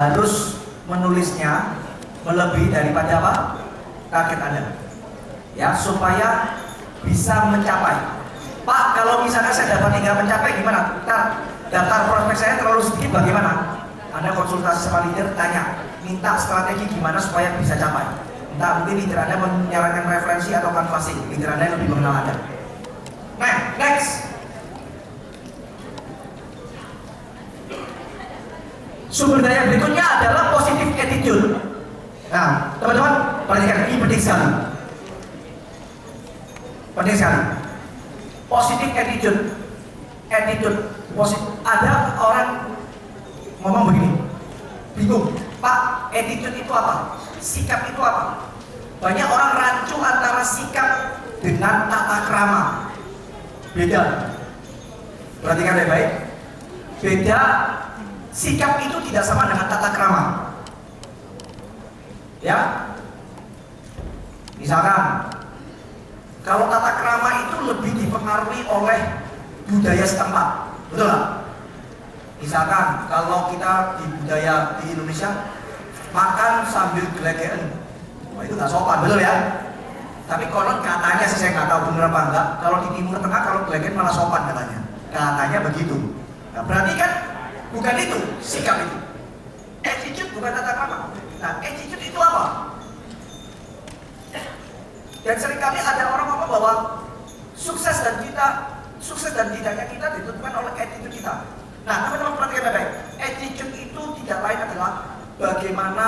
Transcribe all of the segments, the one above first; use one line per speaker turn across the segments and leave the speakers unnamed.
harus menulisnya melebihi daripada apa? Target Anda. Ya, supaya bisa mencapai. Pak, kalau misalkan saya dapat hingga mencapai gimana? Daftar prospek saya terlalu sedikit bagaimana? Anda konsultasi sama leader, tanya, minta strategi gimana supaya bisa capai. Entah mungkin leader Anda menyarankan referensi atau canvassing, leader Anda yang lebih mengenal Anda. Nah, next. Sumber daya berikutnya adalah positive attitude. Nah, teman-teman, perhatikan, ini penting sekali. Penting sekali. Positive attitude. Ada orang ngomong begini, bingung, Pak, attitude itu apa? Sikap itu apa? Banyak orang rancu antara sikap dengan tata krama. Beda. Perhatikan baik-baik. Beda. Sikap itu tidak sama dengan tata krama. Ya, misalkan kalau tata krama itu lebih dipengaruhi oleh budaya setempat, betul nggak? Misalkan kalau kita di budaya di Indonesia makan sambil gelegean, wah itu nggak sopan, betul ya? Tapi konon katanya, saya nggak tahu benar apa enggak. Kalau di Timur Tengah kalau gelegean malah sopan katanya. Katanya begitu. Nah, berarti kan bukan itu sikap itu. Attitude bukan tata krama. Nah, attitude itu apa? Dan seringkali ada orang ngomong bahwa sukses dan tidaknya kita ditentukan oleh attitude kita. Nah, teman-teman perhatikan baik-baik. Attitude itu tidak lain adalah bagaimana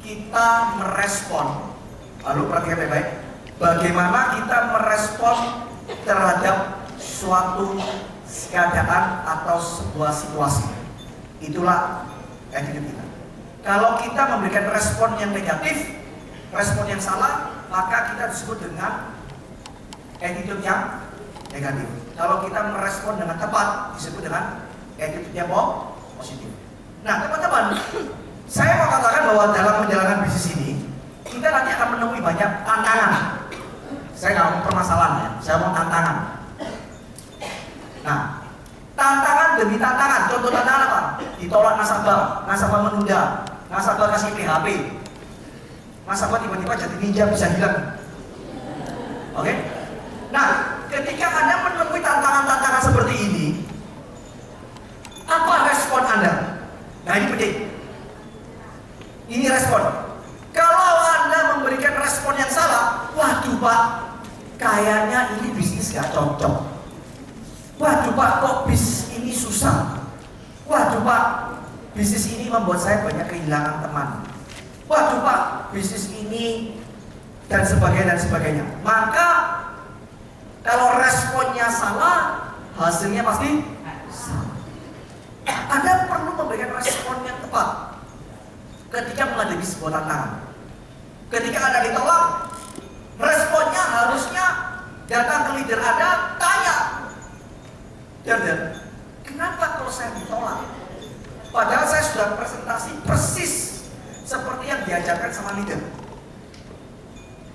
kita merespon. Lalu perhatikan baik-baik. Bagaimana kita merespon terhadap suatu keadaan atau sebuah situasi. Itulah attitude kita. Kalau kita memberikan respon yang negatif, respon yang salah, maka kita disebut dengan attitude yang negatif. Kalau kita merespon dengan tepat, disebut dengan attitude yang positif. Nah, teman-teman, saya mau katakan bahwa dalam menjalankan bisnis ini, kita nanti akan menemui banyak tantangan. Saya nggak mau permasalahan ya, saya mau tantangan. Nah, tantangan demi tantangan. Contoh tantangan apa? Ditolak nasabah menunda, nasabah kasih PHP, nasabah tiba-tiba jadi ninja bisa hilang. Oke? Nah, ketika Anda menemui tantangan-tantangan seperti ini, apa respon Anda? Nah, ini penting. Ini respon. Kalau Anda memberikan respon yang salah, waduh Pak, kayaknya ini bisnis gak cocok. Waduh Pak, kok bisnis ini susah. Waduh Pak, bisnis ini membuat saya banyak kehilangan teman. Waduh Pak, bisnis ini dan sebagainya. Maka kalau responnya salah, hasilnya pasti salah. Anda perlu memberikan respon yang tepat ketika menghadapi sebuah tantangan. Ketika Anda ditolak, responnya harusnya datang ke leader Anda, tanya, kenapa kalau saya ditolak? Padahal saya sudah presentasi persis seperti yang diajarkan sama leader.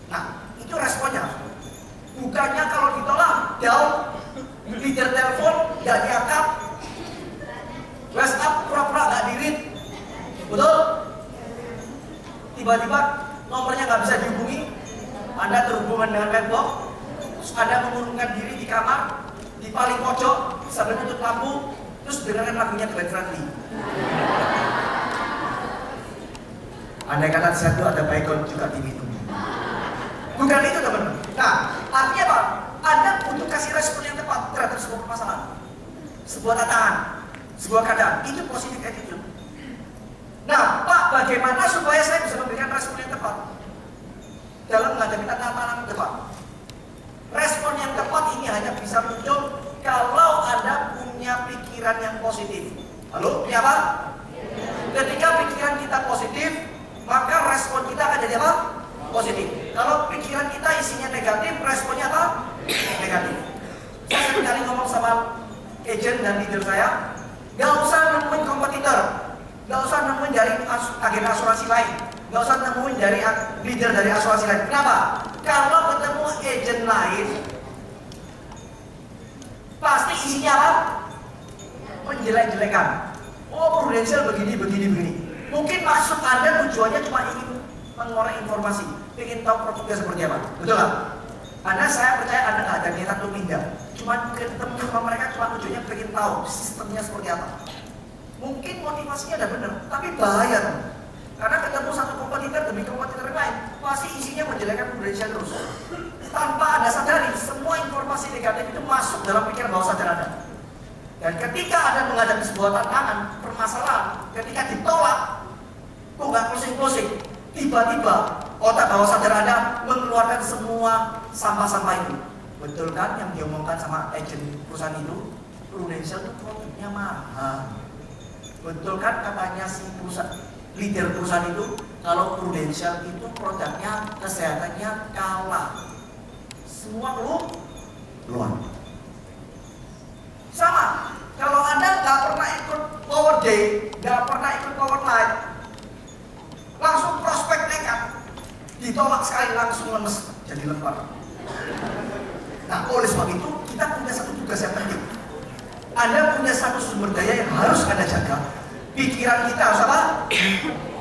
Nah, itu responnya. Bukannya kalau ditolak, down, leader telepon, gak diangkat, WhatsApp pura-pura gak di-read, betul? Tiba-tiba nomornya gak bisa dihubungi, Anda terhubungan dengan mailbox, terus Anda mengurungkan diri di kamar, di paling pojok sambil tutup lampu, terus dengarkan lagunya Glenn Fredly. Andai kata di situ ada baygon juga diminum. Bukan itu teman-teman. Nah, artinya apa? Anda butuh kasih respon yang tepat terhadap sebuah permasalahan, sebuah tantangan, sebuah keadaan. Itu positive attitude. Nah, Pak, bagaimana supaya saya bisa memberikan respon yang tepat dalam menghadapi tantangan depan? Respon yang tepat ini hanya bisa muncul kalau Anda punya pikiran yang positif. Lalu, punya apa? Ketika pikiran kita positif, maka respon kita akan jadi apa? Positif. Kalau pikiran kita isinya negatif, responnya apa? Negatif. Saya sekali ngomong sama agent dan leader saya, gak usah nemuin kompetitor, gak usah nemuin dari agen asuransi lain, gak usah nemuin dari leader dari asuransi lain. Kenapa? Kalau ketemu agent lain, pasti isinya apa? Menjelek-jelekan. Oh, Prudential begini. maksud Anda tujuannya cuma ingin mengorek informasi, ingin tahu produknya seperti apa, betul nggak? Saya percaya Anda nggak ada niatan untuk pindah, cuma ketemu sama mereka cuma tujuannya ingin tahu sistemnya seperti apa. Mungkin motivasinya udah benar, tapi bahaya tuh. Karena ketemu satu kompetitor demi kompetitor lain, pasti isinya menjelekkan Prudensial terus. Tanpa Anda sadari, semua informasi negatif itu masuk dalam pikiran bawah sadar Anda. Dan ketika Anda menghadapi sebuah tantangan, permasalahan, ketika ditolak, kok nggak closing-closing, tiba-tiba otak bawah sadar Anda mengeluarkan semua sampah-sampah itu. Betul kan yang diomongkan sama agen perusahaan itu? Prudensial itu produknya mahal. Betul kan katanya si leader perusahaan itu, kalau Prudensial itu produknya, kesehatannya kalah. Semua keluar. Sama, kalau Anda nggak pernah ikut Power Day, nggak pernah ikut Power Night, langsung prospek nekat, ditolak sekali langsung lemes, jadi lembar. Nah, oleh sebab itu kita punya satu tugas yang penting. Anda punya satu sumber daya yang harus Anda jaga. Pikiran kita harus apa?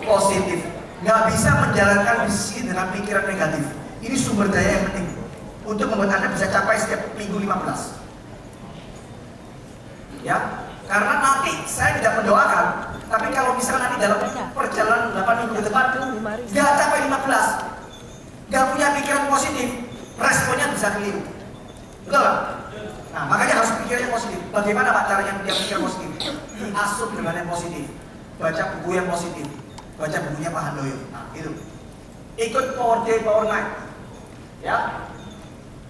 Positif. Nggak bisa menjalankan bisnis dengan pikiran negatif. Ini sumber daya yang penting untuk membuat Anda bisa capai setiap minggu 15. Ya, karena nanti saya tidak mendoakan, tapi kalau misalnya nanti dalam perjalanan 8 minggu ke depan nggak capai 15, nggak punya pikiran positif, responnya bisa keliru. Betul nggak? Nah, makanya harus pikirnya positif. Bagaimana Pak caranya dia pikir positif? Diasuh dengan yang positif. Baca buku yang positif. Baca bukunya Pak Handoyo. Nah, itu. Ikut Power Day, Power Night. Ya.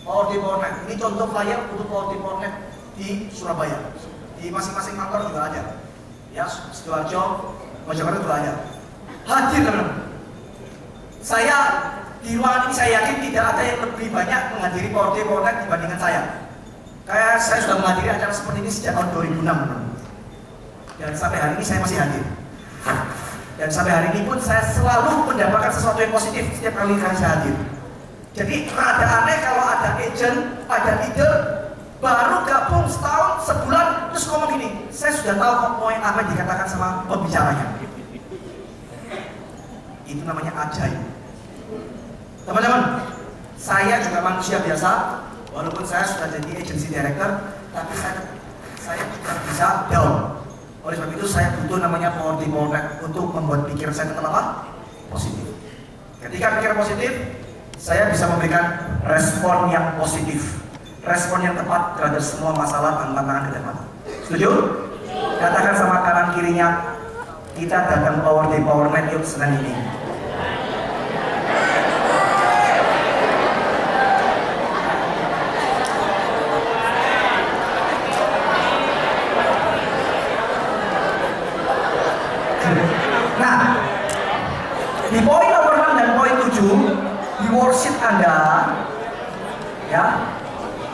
Power Day, Power Night. Ini contoh flyer untuk Power Day, Power Night di Surabaya. Di masing-masing kantor juga ada. Ya, Sidoarjo, Mojokerto juga ada. Hadir teman-teman. Saya di ruangan ini saya yakin tidak ada yang lebih banyak menghadiri Power Day, Power Night dibandingkan saya. Kayak saya sudah menghadiri acara seperti ini sejak tahun 2006. Dan sampai hari ini saya masih hadir. Dan sampai hari ini pun saya selalu mendapatkan sesuatu yang positif setiap kali saya hadir. Jadi rada aneh kalau ada agent, ada leader, baru gabung setahun, sebulan, terus ngomong gini, saya sudah tahu mau yang apa yang dikatakan sama pembicaranya. Itu namanya ajaib. Teman-teman, saya juga manusia biasa. Walaupun saya sudah jadi agency director, tapi saya juga bisa down. Oleh sebab itu saya butuh namanya Power Day, Power Night untuk membuat pikiran saya tetap apa? Positif. Ketika pikiran positif, saya bisa memberikan respon yang positif, respon yang tepat terhadap semua masalah dan tantangan ke depan. Setuju? Katakan sama kanan kirinya, kita datang Power Day, Power Night yuk Senin ini. Nah, di poin nomor 6 dan poin 7 di worksheet Anda, ya,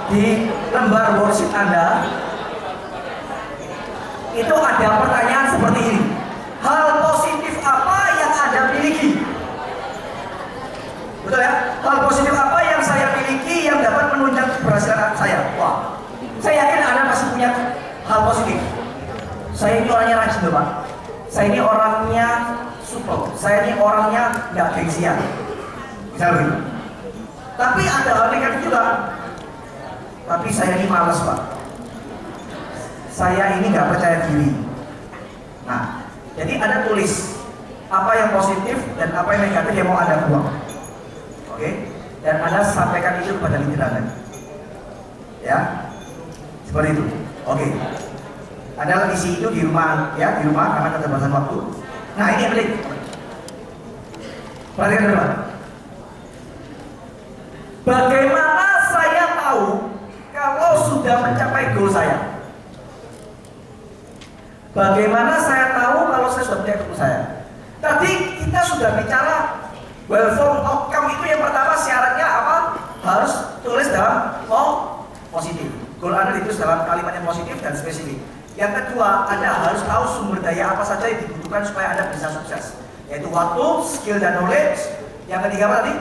di lembar worksheet Anda itu ada pertanyaan seperti ini. Hal positif apa yang Anda miliki? Betul ya? Hal positif apa yang saya miliki yang dapat menunjang keberhasilan saya? Wah, saya yakin Anda pasti punya hal positif. Saya ini orangnya rajin loh Pak. Saya ini orangnya support, saya ini orangnya nggak gengsian, misalnya begitu. Tapi ada hal negatif juga. Tapi saya ini malas Pak. Saya ini nggak percaya diri. Nah, jadi Anda tulis apa yang positif dan apa yang negatif yang mau Anda buang. Oke? Dan Anda sampaikan itu kepada leader Anda. Ya, seperti itu. Oke. Anda isi itu di rumah, ya, di rumah karena keterbatasan waktu. Nah, ini yang penting. Perhatikan dulu. Bagaimana saya tahu kalau sudah mencapai goal saya? Bagaimana saya tahu kalau saya sudah mencapai goal saya? Tadi kita sudah bicara well-formed outcome itu yang pertama syaratnya apa? Harus tulis dalam positif. Goal Anda ditulis dalam kalimat yang positif dan spesifik. Yang kedua, Anda harus tahu sumber daya apa saja yang dibutuhkan supaya Anda bisa sukses, yaitu waktu, skill, dan knowledge. Yang ketiga apa tadi?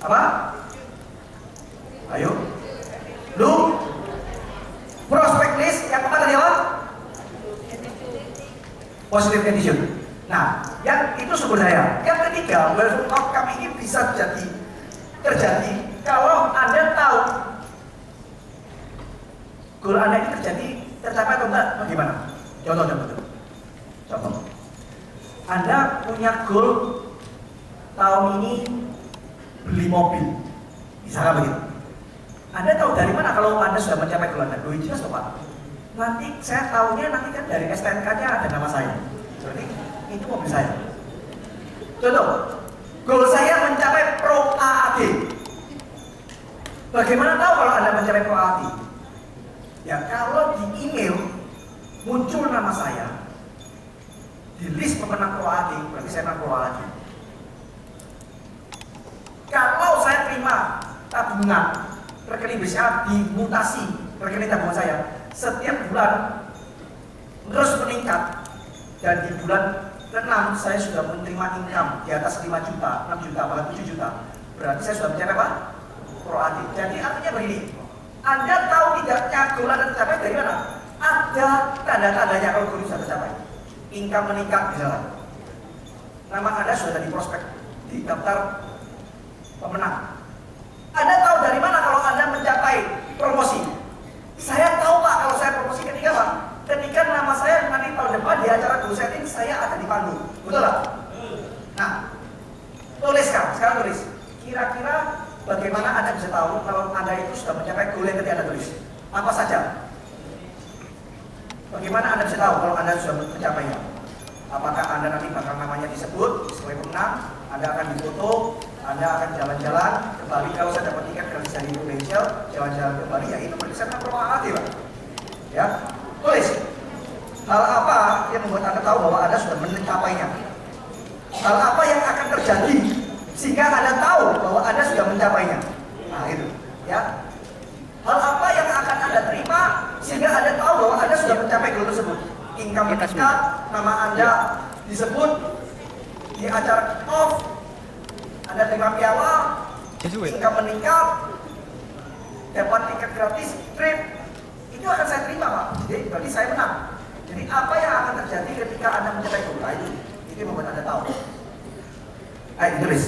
Apa? Ayo. Prospect list. Yang keempat tadi apa? Positive attitude. Nah, yang itu sumber daya. Yang ketiga, wealth outcome ini bisa terjadi kalau Anda tahu goal Anda ini tercapai atau enggak, bagaimana? Contoh. Anda punya goal tahun ini beli mobil, misalnya begitu. Anda tahu dari mana kalau Anda sudah mencapai goal Anda? Jelas toh Pak. Nanti saya tahunya nanti kan dari STNK-nya ada nama saya. Berarti itu mobil saya. Contoh, goal saya mencapai Pro AAD. Bagaimana tahu kalau Anda mencapai Pro AAD? Ya kalau di email muncul nama saya di list pemenang Pro AAD, berarti saya menang Pro AAD. Kalau saya terima tabungan rekening BCA dimutasi rekening tabungan saya setiap bulan terus meningkat, dan di bulan ke-6 saya sudah menerima income di atas 5 juta, 6 juta, bahkan 7 juta, berarti saya sudah mencapai apa? Pro AD. Jadi artinya begini, Anda tahu tidaknya goal Anda tercapai dari mana? Ada tanda-tandanya kalau goal sudah tercapai. Income meningkat misalnya, nama Anda sudah ada di prospek, di daftar pemenang. Anda tahu dari mana kalau Anda mencapai promosi? Saya tahu Pak, kalau saya promosi ketika Pak, ketika nama saya nanti tahun depan di acara goal setting saya ada di panggung, betul Pak? Nah, tulis sekarang tulis. Kira-kira bagaimana Anda bisa tahu kalau Anda itu sudah mencapai goal yang tadi Anda tulis? Apa saja? Bagaimana Anda bisa tahu kalau Anda sudah mencapainya? Apakah Anda nanti bakal namanya disebut sebagai pemenang? Anda akan difoto, Anda akan jalan-jalan ke Bali. Kalau saya dapat tiket gratis dari Prudential, jalan-jalan ke Bali, ya itu berarti saya menang Pro AAD Pak. Ya, tulis. Hal apa yang membuat Anda tahu bahwa Anda sudah mencapainya? Hal apa yang akan terjadi sehingga Anda tahu bahwa Anda sudah mencapainya? Nah itu, ya. Hal apa yang akan Anda terima sehingga Anda tahu bahwa Anda sudah mencapai goal tersebut? Income meningkat, nama Anda disebut di acara off, Anda terima piala, income meningkat, dapat tiket gratis, trip, itu akan saya terima Pak. Jadi berarti saya menang. Jadi apa yang akan terjadi ketika Anda mencapai goal? Nah, itu yang membuat Anda tahu. Ayo tulis.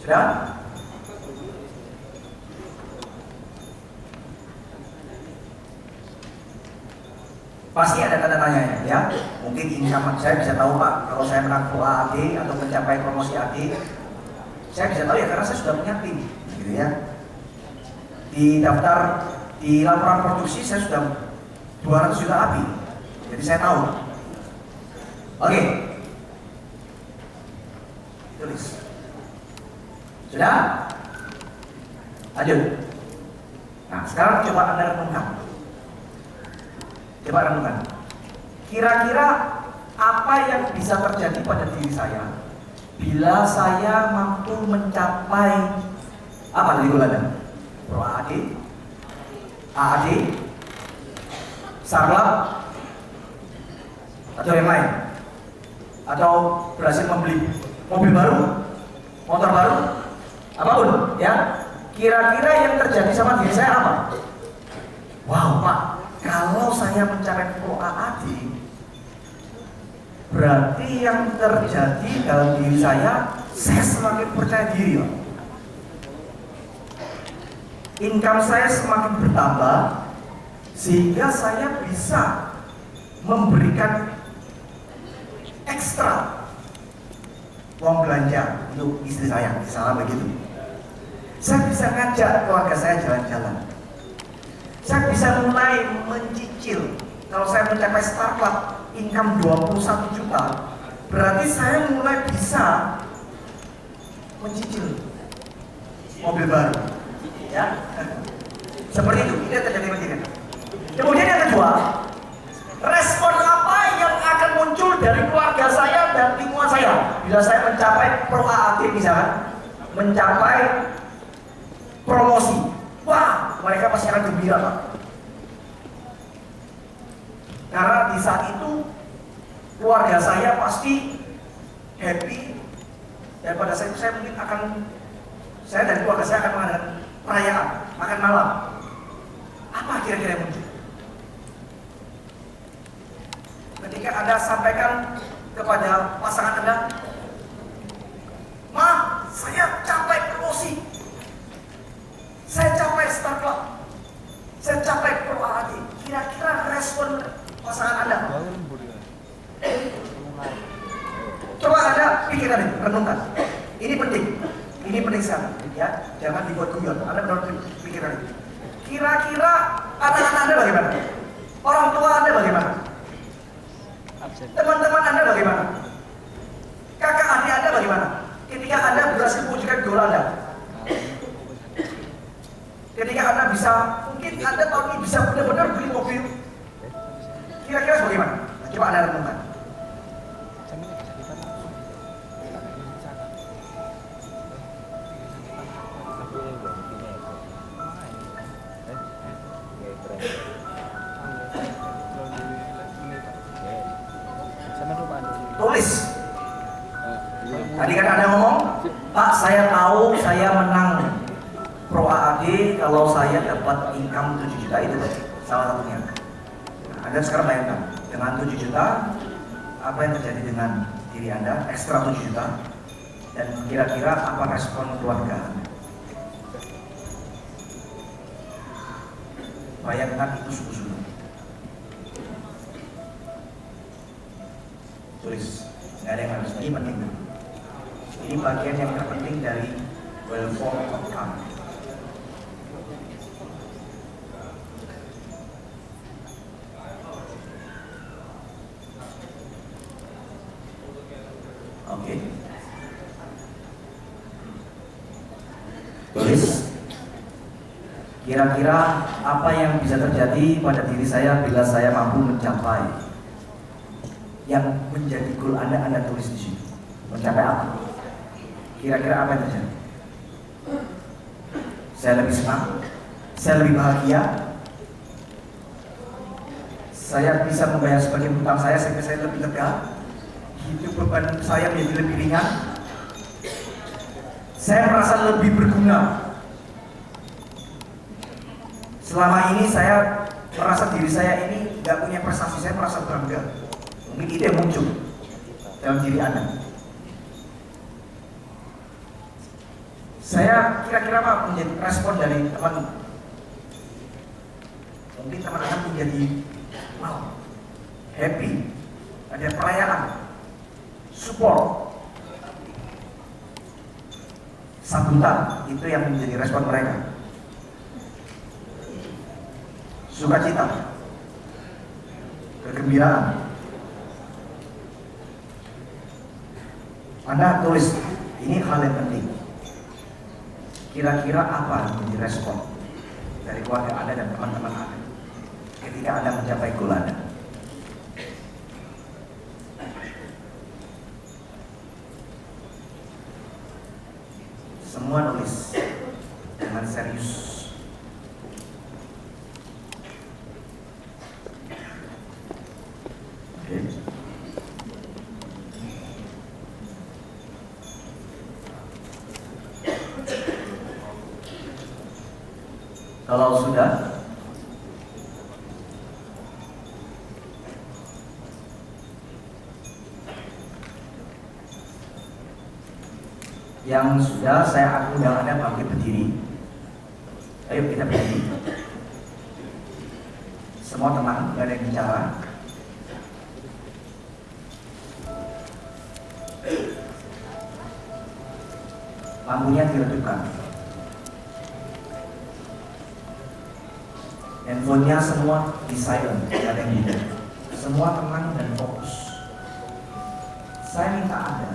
Sudah? Pasti ada tanda tanya ya. Mungkin income saya bisa tahu Pak, kalau saya menang Pro AD atau mencapai promosi AD, saya bisa tahu ya karena saya sudah punya tim, gitu ya. Di daftar di laporan produksi saya sudah 200 juta API, jadi saya tahu. Oke, tulis. Sudah? Lanjut. Nah, sekarang coba Anda renungkan. Coba renungkan. Kira-kira apa yang bisa terjadi pada diri saya bila saya mampu mencapai apa tadi goal Anda? Pro AAD, AAD, Sarlab, atau yang lain? Atau berhasil membeli mobil baru, motor baru, apapun ya. Kira-kira yang terjadi sama diri saya apa? Wow Pak, kalau saya mencapai Pro AAD, berarti yang terjadi dalam diri saya semakin percaya diri Pak. Income saya semakin bertambah sehingga saya bisa memberikan ekstra uang belanja untuk istri saya, misalnya begitu. Saya bisa ngajak keluarga saya jalan-jalan. Saya bisa mulai mencicil. Kalau saya mencapai startup income 21 juta, berarti saya mulai bisa mencicil mobil baru. Ya, Seperti itu, ini terjadi penting. Kemudian yang kedua, respon apa yang akan muncul dari keluarga saya dan lingkungan saya bila saya mencapai pro AAT misalkan, mencapai promosi. Wah, mereka pasti akan gembira, Pak. Karena di saat itu keluarga saya pasti happy, dan pada saat itu saya mungkin akan, saya dan keluarga saya akan mengadakan perayaan, makan malam. Apa kira-kira yang muncul? Ketika Anda sampaikan kepada pasangan Anda, "Ma, saya capai promosi, saya capai Star Club, saya capai Pro AAT." Kira-kira respon pasangan Anda? Coba Anda pikirkan ini, renungkan. Ini penting sekali, ya. Jangan dibuat guyon. Anda benar pikirkan ini. Kira-kira anak-anak Anda bagaimana? Orang tua Anda bagaimana? Teman-teman Anda bagaimana? Kakak adik Anda bagaimana? Ketika Anda berhasil mewujudkan goal Anda, ketika Anda bisa, mungkin Anda tahun ini bisa benar-benar beli mobil, kira-kira bagaimana? Nah, coba Anda renungkan. Tulis. Tadi kan Anda ngomong, "Pak, saya tahu saya menang Pro AAD kalau saya dapat income 7 juta." Itu salah satunya. Nah, Anda sekarang bayangkan, dengan 7 juta, apa yang terjadi dengan diri Anda, ekstra 7 juta, dan kira-kira apa respon keluarga Anda? Bayangkan itu sungguh-sungguh. Tulis, nggak ada yang harus, ini penting. Ini bagian yang terpenting dari well-formed outcome. Oke. Tulis, kira-kira apa yang bisa terjadi pada diri saya bila saya mampu mencapai yang menjadi goal Anda tulis di sini. Mencapai apa? Kira-kira apa yang terjadi? Saya lebih senang, saya lebih bahagia, saya bisa membayar sebagian hutang saya sehingga saya lebih lega, hidup beban saya menjadi lebih ringan, saya merasa lebih berguna. Selama ini saya merasa diri saya ini nggak punya prestasi, saya merasa bangga. Mungkin itu yang muncul dalam diri Anda. Saya kira-kira apa menjadi respon dari teman? Mungkin teman Anda menjadi wow, happy, ada perayaan, support, sambutan. Itu yang menjadi respon mereka. Sukacita, kegembiraan. Anda tulis, ini hal yang penting. Kira-kira apa yang menjadi respon dari keluarga Anda dan teman-teman Anda ketika Anda mencapai goal Anda? Semua nulis dengan serius. Oke. Kalau sudah, yang sudah, saya akan undang Anda bangkit berdiri. Ayo kita berdiri. Semua tenang, nggak ada yang bicara. Lampunya diredupkan. Handphonenya semua di silent, tidak ada yang hidup. Semua tenang dan fokus. Saya minta Anda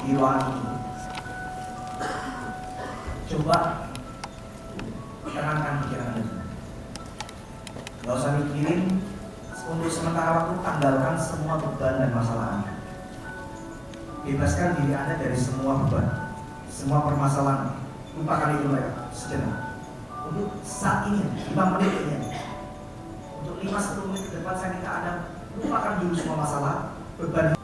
di ruangan ini, coba tenangkan pikiran Anda. Gak usah mikirin, untuk sementara waktu tanggalkan semua beban dan masalah Anda. Bebaskan diri Anda dari semua beban, semua permasalahan. Lupakan itu mereka sejenak. Untuk saat ini, 5 menit ini, untuk 5-10 menit ke depan saya minta Anda lupakan dulu semua masalah, beban.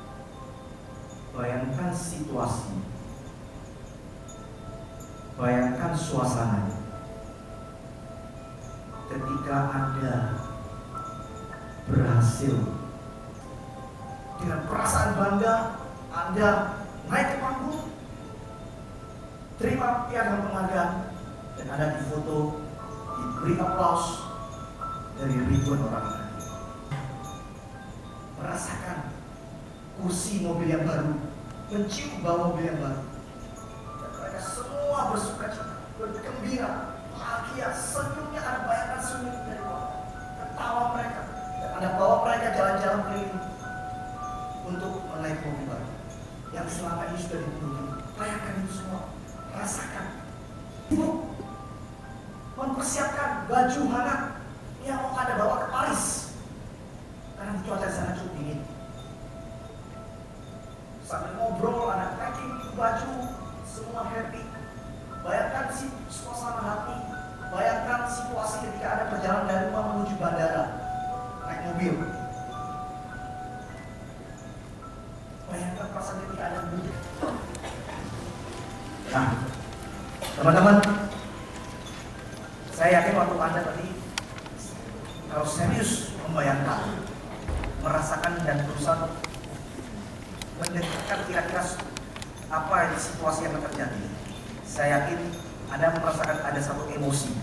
Bayangkan situasi, bayangkan suasana ketika Anda berhasil dengan perasaan bangga, Anda naik ke panggung, terima piagam penghargaan, dan Anda difoto, diberi aplaus dari ribuan orang yang hadir. Merasakan kursi mobil yang baru, mencium bau mobil yang baru, dan mereka semua bersuka cita, bergembira, bahagia, senyumnya Anda bayangkan senyum dari bawah, ketawa mereka, dan Anda bawa mereka jalan-jalan keliling untuk menaik mobil baru yang selama ini sudah ditunggu. Bayangkan itu semua, rasakan. Ibu mempersiapkan baju hangat yang mau Anda bawa ke Paris karena cuaca di sana cukup dingin. Sambil ngobrol, Anda packing baju, semua happy. Bayangkan suasana hati, bayangkan situasi ketika Anda berjalan dari rumah menuju bandara, naik mobil. Bayangkan perasaan ketika Anda duduk. Nah, teman-teman, saya yakin waktu Anda tadi, kalau serius membayangkan, merasakan dan berusaha mendekatkan kira-kira apa situasi yang terjadi, saya yakin Anda merasakan ada satu emosi,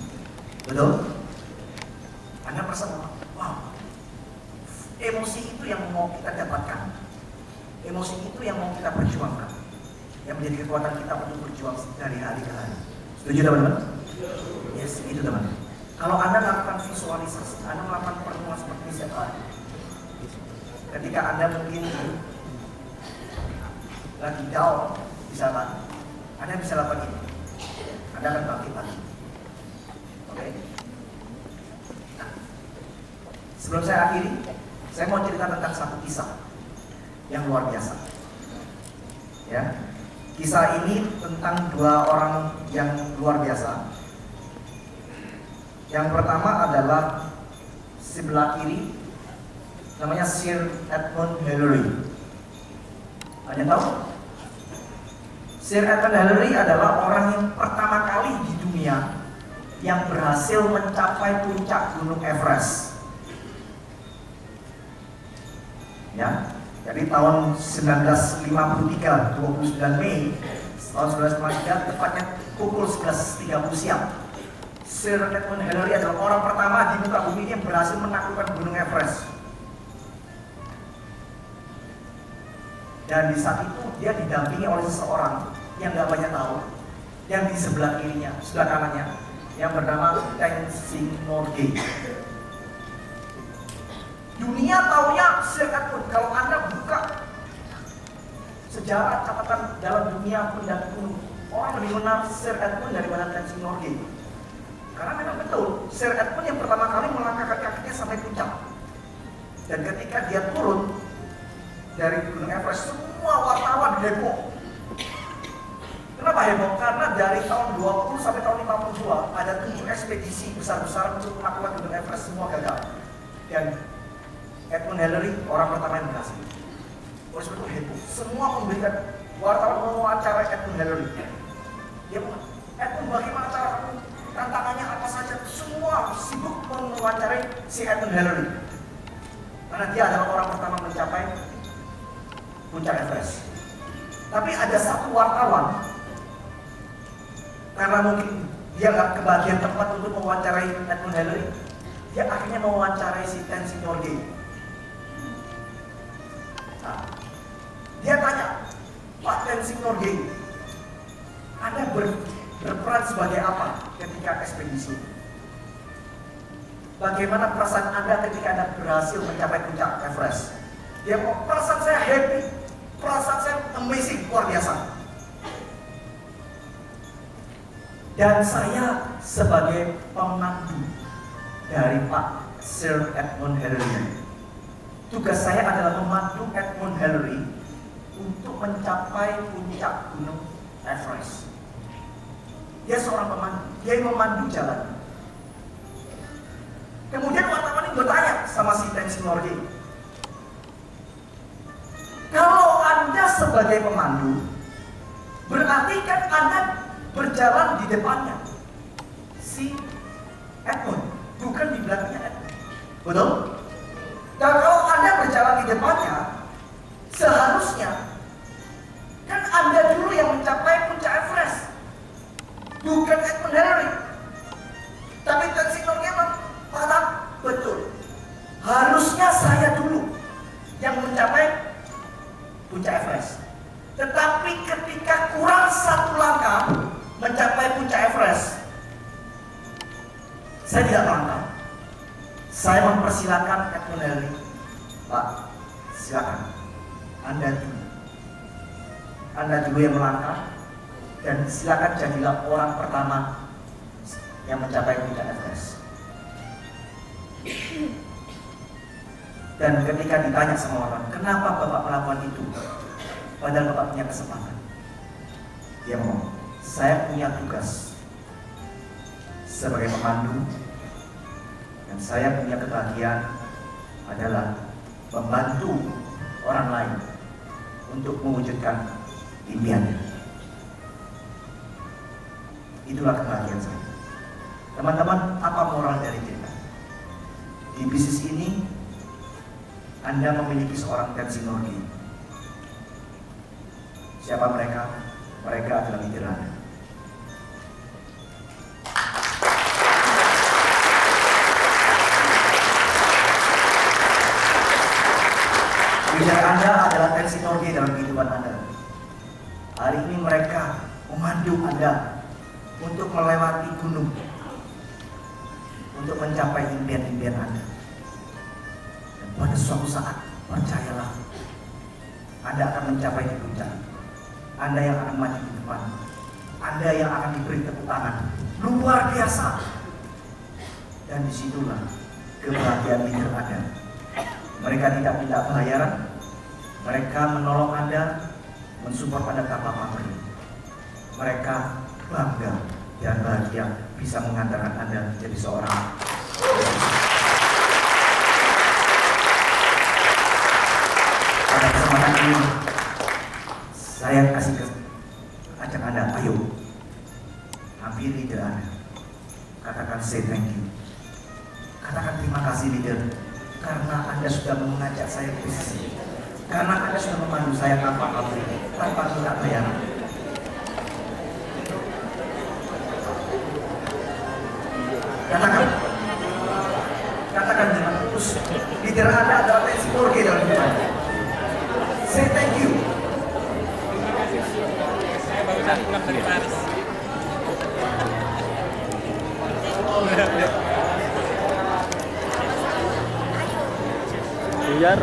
betul? Anda merasa, wow, emosi itu yang mau kita dapatkan, emosi itu yang mau kita perjuangkan, yang menjadi kekuatan kita untuk berjuang dari hari ke hari. Setuju teman-teman? Yes, itu teman-teman. Kalau Anda melakukan visualisasi, Anda melakukan pertemuan seperti ini setiap hari, ketika Anda mungkin lagi down, misalkan, Anda bisa lakukan ini. Anda akan bangkit lagi. Oke? Nah, sebelum saya akhiri, saya mau cerita tentang satu kisah yang luar biasa. Ya, kisah ini tentang 2 orang yang luar biasa. Yang pertama adalah sebelah kiri, namanya Sir Edmund Hillary. Anda tahu? Sir Edmund Hillary adalah orang yang pertama kali di dunia yang berhasil mencapai puncak Gunung Everest. Ya, jadi tahun 1953, 29 Mei tahun 1953, tepatnya pukul 11.30 siang, Sir Edmund Hillary adalah orang pertama di muka bumi yang berhasil menaklukkan Gunung Everest. Dan di saat itu dia didampingi oleh seseorang yang gak banyak tahu, yang di sebelah kirinya, sebelah kanannya, yang bernama Tenzing Norgay. Dunia taunya Sir Edmund. Kalau Anda buka sejarah catatan dalam dunia pendaki gunung, orang lebih mengenal Sir Edmund daripada Tenzing Norgay. Karena memang betul, Sir Edmund yang pertama kali melangkahkan kakinya sampai puncak. Dan ketika dia turun dari Gunung Everest, semua wartawan heboh. Kenapa heboh? Karena dari tahun 20 sampai tahun 52 ada 7 ekspedisi besar-besaran untuk menaklukkan Gunung Everest, semua gagal. Dan Edmund Hillary orang pertama yang berhasil. Oleh sebab itu heboh. Semua memberikan wartawan mewawancarai Edmund Hillary. Dia bilang, Edmund, bagaimana cara kamu? Tantangannya apa saja? Semua sibuk mewawancarai si Edmund Hillary. Karena dia adalah orang pertama mencapai puncak Everest. Tapi ada satu wartawan, karena mungkin dia nggak kebagian tempat untuk mewawancarai Edmund Hillary, dia akhirnya mewawancarai si Tenzing Norgay. Nah, dia tanya, Pak Tenzing Norgay, Anda berperan sebagai apa ketika ekspedisi? Bagaimana perasaan Anda ketika Anda berhasil mencapai puncak Everest? Dia mau, perasaan saya happy, perasaan saya amazing, luar biasa. Dan saya sebagai pemandu dari Pak Sir Edmund Hillary. Tugas saya adalah memandu Edmund Hillary untuk mencapai puncak gunung Everest. Dia seorang pemandu, dia yang memandu jalan. Kemudian wartawan ini bertanya sama si Tenzing Norgay, kalau Anda sebagai pemandu, berarti kan Anda berjalan di depannya si Edmund, bukan di belakangnya Edmund. Betul? Dan kalau Anda berjalan di depannya, seharusnya kan Anda dulu yang mencapai puncak Everest, bukan Edmund Hillary. Tapi Tenzing Norgay mengatakan, betul, harusnya saya dulu yang mencapai puncak Everest. Tetapi ketika kurang satu langkah mencapai puncak Everest, saya tidak melangkah. Saya mempersilakan Edmund Hillary, Pak, silakan Anda dulu yang melangkah, dan silakan jadilah orang pertama yang mencapai puncak Everest. Dan ketika ditanya sama orang, kenapa Bapak melakukan itu? Padahal Bapak punya kesempatan. Dia ngomong, saya punya tugas sebagai pemandu, dan saya punya kebahagiaan adalah membantu orang lain untuk mewujudkan impiannya. Itulah kebahagiaan saya. Teman-teman, apa moral dari cerita? Di bisnis ini, Anda memiliki seorang Tenzing Norgay. Siapa mereka? Mereka adalah leader Anda. Leader Anda adalah Tenzing Norgay dalam kehidupan Anda. Hari ini mereka memandu Anda untuk melewati gunung, untuk mencapai impian-impian Anda. Dan pada suatu saat, percayalah, Anda akan mencapai di puncak. Anda yang akan maju di depan. Anda yang akan diberi tepuk tangan luar biasa. Dan disitulah kebahagiaan leader Anda. Mereka tidak minta bayaran. Mereka menolong Anda, mensupport Anda tanpa pamrih. Mereka bangga dan bahagia bisa mengantarkan Anda menjadi seorang. Pada kesempatan ini, saya ajak Anda, ayo hampiri leader Anda. Katakan say thank you. Katakan terima kasih leader, karena Anda sudah mengajak saya ke sini. Karena Anda sudah memandu saya tanpa pamrih, tanpa minta bayaran. Katakan dengan tulus, leader Anda adalah Tenzing Norgay dalam hidup. Say thank you.
Saya baru pulang dari Paris.
Biar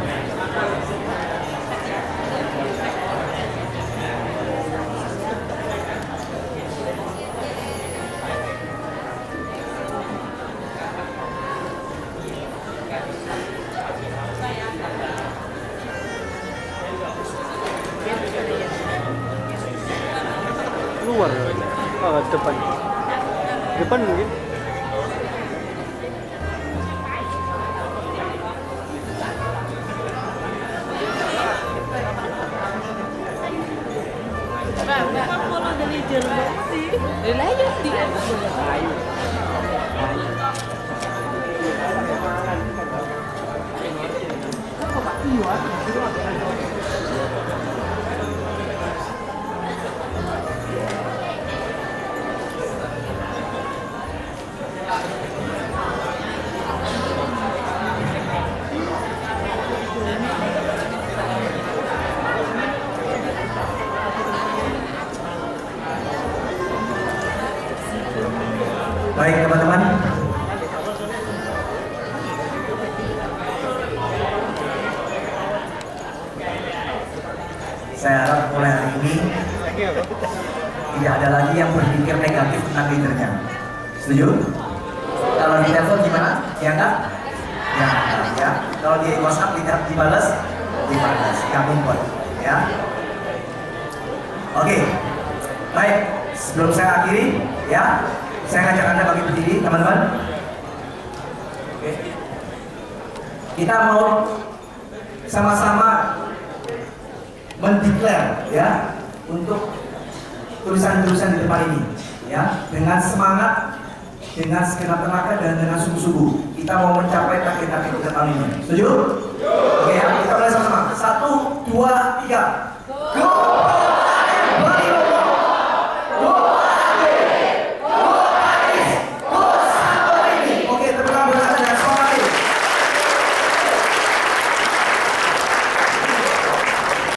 keluar depan mungkin.
Kalau dari Jerman sih, lanjut dia.
Baik teman-teman, saya harap mulai hari ini tidak ada lagi yang berpikir negatif tentang leadernya. Setuju? Kalau di telepon gimana? Diangkat? Ya, ya. Kalau di WhatsApp dibalas? Dibalas. Kamu buat, ya. Oke. Baik, sebelum saya akhiri, ya, saya ngajak Anda bagi berdiri, teman-teman. Oke. Kita mau sama-sama mendeklar, ya, untuk tulisan-tulisan di depan ini, ya, dengan semangat, dengan segenap tenaga dan dengan sungguh-sungguh kita mau mencapai target-target kita tahun ini. Setuju? Oke, ya, kita mulai sama-sama. 1, 2, 3. Go!